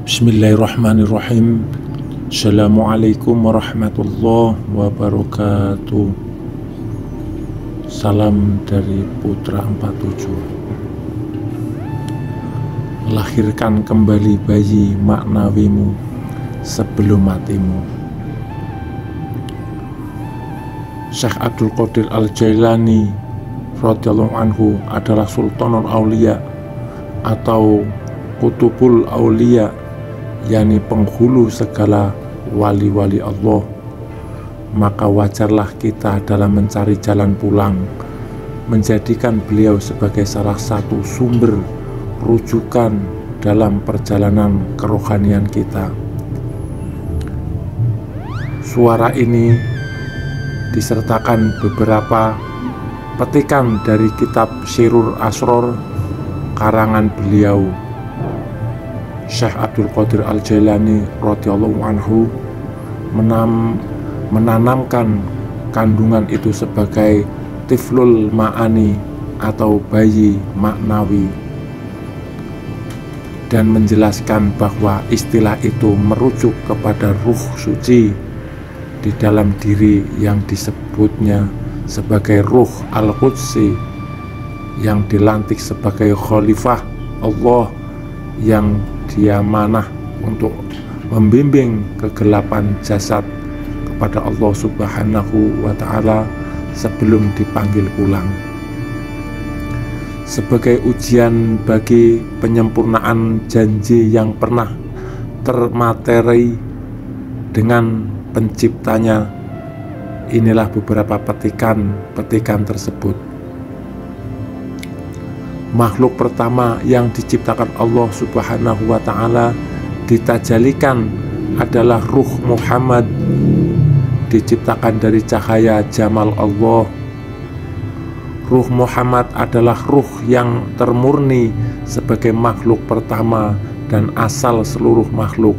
Bismillahirrahmanirrahim. Assalamualaikum warahmatullahi wabarakatuh. Salam dari Putra 47. Lahirkan kembali bayi maknawimu sebelum matimu. Syekh Abdul Qadir Al-Jailani radhiyallahu anhu adalah Sultanul Aulia atau Kutubul Aulia, yakni penghulu segala wali-wali Allah. Maka wajarlah kita dalam mencari jalan pulang menjadikan beliau sebagai salah satu sumber rujukan dalam perjalanan kerohanian kita. Suara ini disertakan beberapa petikan dari kitab Sirrul Asror karangan beliau Syekh Abdul Qadir Al-Jailani radhiyallahu anhu menanamkan kandungan itu sebagai tiflul ma'ani atau bayi maknawi, dan menjelaskan bahwa istilah itu merujuk kepada ruh suci di dalam diri yang disebutnya sebagai ruh al-Qudsi, yang dilantik sebagai khalifah Allah yang dia manah untuk membimbing kegelapan jasad kepada Allah Subhanahu wa Ta'ala sebelum dipanggil pulang. Sebagai ujian bagi penyempurnaan janji yang pernah termateri dengan penciptanya, inilah beberapa petikan tersebut. Makhluk pertama yang diciptakan Allah Subhanahu wa Ta'ala ditajalikan adalah Ruh Muhammad, diciptakan dari cahaya Jamal Allah. Ruh Muhammad adalah ruh yang termurni sebagai makhluk pertama dan asal seluruh makhluk.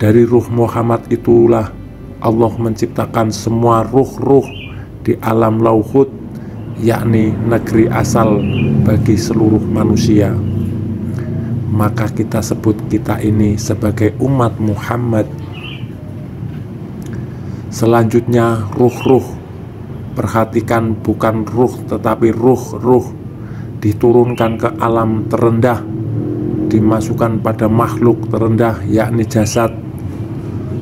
Dari Ruh Muhammad itulah Allah menciptakan semua ruh-ruh di alam lauhut, yakni negeri asal bagi seluruh manusia. Maka kita sebut kita ini sebagai umat Muhammad. Selanjutnya ruh-ruh. Perhatikan, bukan ruh tetapi ruh-ruh diturunkan ke alam terendah, dimasukkan pada makhluk terendah yakni jasad,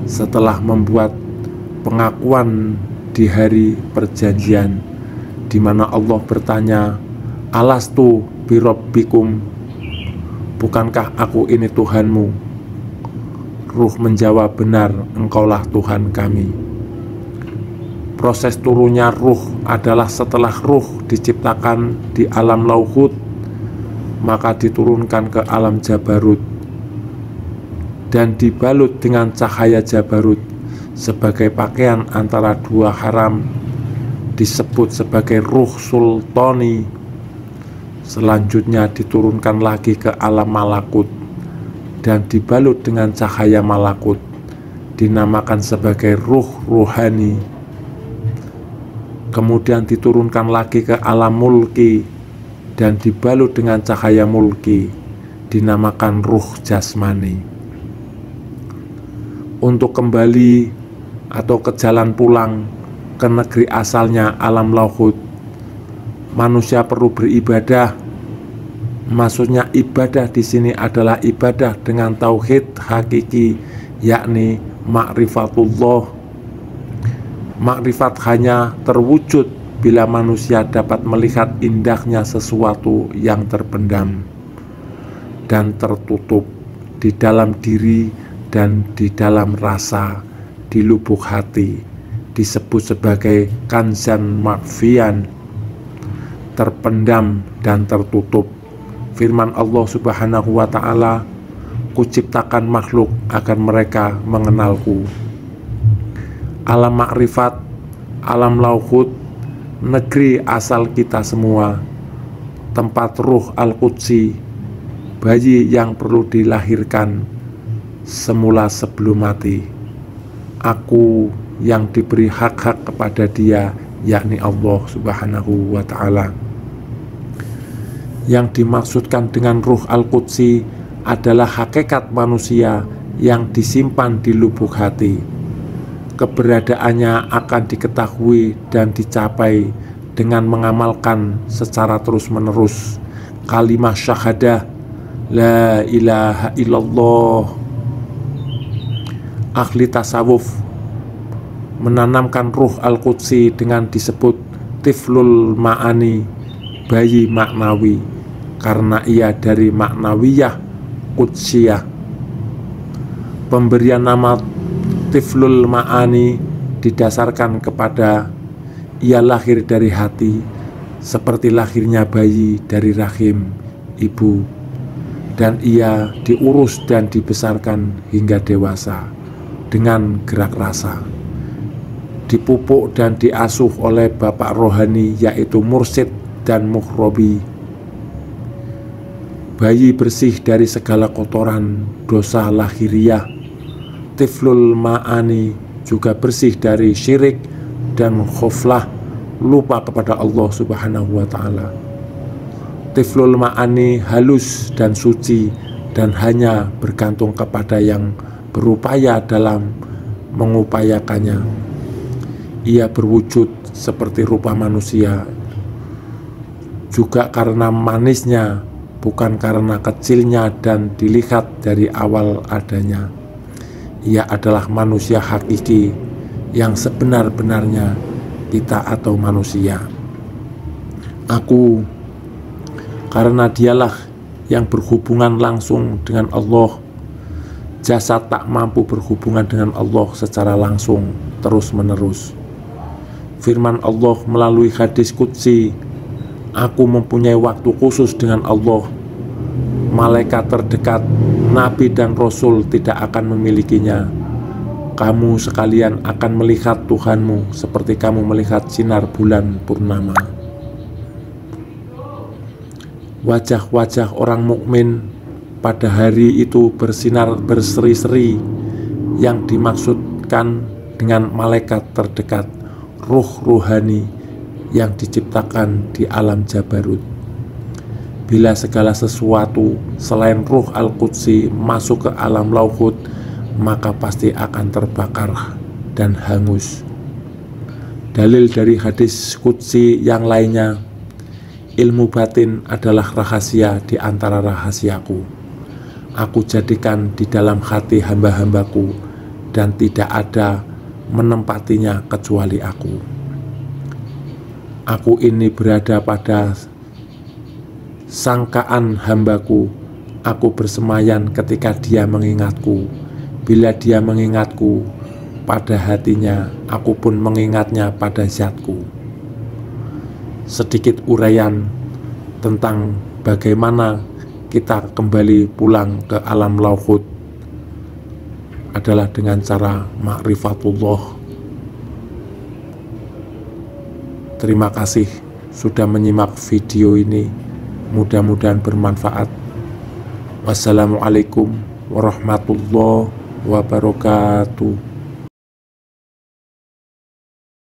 setelah membuat pengakuan di hari perjanjian, di mana Allah bertanya, "Alastu birabbikum?" Bukankah aku ini Tuhanmu? Ruh menjawab, "Benar, engkaulah Tuhan kami." Proses turunnya ruh adalah setelah ruh diciptakan di alam lauhut, maka diturunkan ke alam Jabarut dan dibalut dengan cahaya Jabarut sebagai pakaian antara dua haram, disebut sebagai ruh sultani. Selanjutnya diturunkan lagi ke alam malakut dan dibalut dengan cahaya malakut, dinamakan sebagai ruh ruhani. Kemudian diturunkan lagi ke alam mulki dan dibalut dengan cahaya mulki, dinamakan ruh jasmani. Untuk kembali atau ke jalan pulang ke negeri asalnya alam lauhut, manusia perlu beribadah. Maksudnya ibadah di sini adalah ibadah dengan tauhid hakiki, yakni ma'rifatullah. Makrifat hanya terwujud bila manusia dapat melihat indahnya sesuatu yang terpendam dan tertutup di dalam diri dan di dalam rasa, di lubuk hati, disebut sebagai kanzan makfian, terpendam dan tertutup. Firman Allah Subhanahu wa Ta'ala, "Kuciptakan makhluk agar mereka mengenalku." Alam makrifat, alam lauhut, negeri asal kita semua, tempat ruh al-Qudsi, bayi yang perlu dilahirkan semula sebelum mati. Aku yang diberi hak-hak kepada dia, yakni Allah Subhanahu wa Ta'ala. Yang dimaksudkan dengan ruh al-Qudsi adalah hakikat manusia yang disimpan di lubuk hati. Keberadaannya akan diketahui dan dicapai dengan mengamalkan secara terus-menerus kalimat syahadah la ilaha illallah. Ahli tasawuf menanamkan ruh al-qudsi dengan disebut tiflul ma'ani, bayi maknawi, karena ia dari maknawiyah qudsiyah. Pemberian nama tiflul ma'ani didasarkan kepada ia lahir dari hati seperti lahirnya bayi dari rahim ibu, dan ia diurus dan dibesarkan hingga dewasa dengan gerak rasa, dipupuk dan diasuh oleh bapak rohani yaitu mursyid dan mukhrobi. Bayi bersih dari segala kotoran dosa lahiriah. Tiflul ma'ani juga bersih dari syirik dan khoflah, lupa kepada Allah Subhanahu wa ta'ala. Tiflul ma'ani halus dan suci dan hanya bergantung kepada yang berupaya dalam mengupayakannya. Ia berwujud seperti rupa manusia juga karena manisnya, bukan karena kecilnya dan dilihat dari awal adanya. Ia adalah manusia hakiki yang sebenar-benarnya kita atau manusia. Aku, karena dialah yang berhubungan langsung dengan Allah. Jasad tak mampu berhubungan dengan Allah secara langsung terus-menerus. Firman Allah melalui hadis qudsi, aku mempunyai waktu khusus dengan Allah. Malaikat terdekat, nabi dan rasul tidak akan memilikinya. Kamu sekalian akan melihat Tuhanmu seperti kamu melihat sinar bulan purnama. Wajah-wajah orang mukmin pada hari itu bersinar berseri-seri, yang dimaksudkan dengan malaikat terdekat, ruh ruhani yang diciptakan di alam Jabarut. Bila segala sesuatu selain ruh al-qudsi masuk ke alam lauhut, maka pasti akan terbakar dan hangus. Dalil dari hadis qudsi yang lainnya, ilmu batin adalah rahasia di antara rahasiaku. Aku jadikan di dalam hati hamba-hambaku, dan tidak ada menempatinya kecuali aku. Aku ini berada pada sangkaan hambaku. Aku bersemayan ketika dia mengingatku. Bila dia mengingatku pada hatinya, aku pun mengingatnya pada zatku. Sedikit uraian tentang bagaimana kita kembali pulang ke alam lauhut adalah dengan cara ma'rifatullah. Terima kasih sudah menyimak video ini, mudah-mudahan bermanfaat. Wassalamualaikum warahmatullahi wabarakatuh.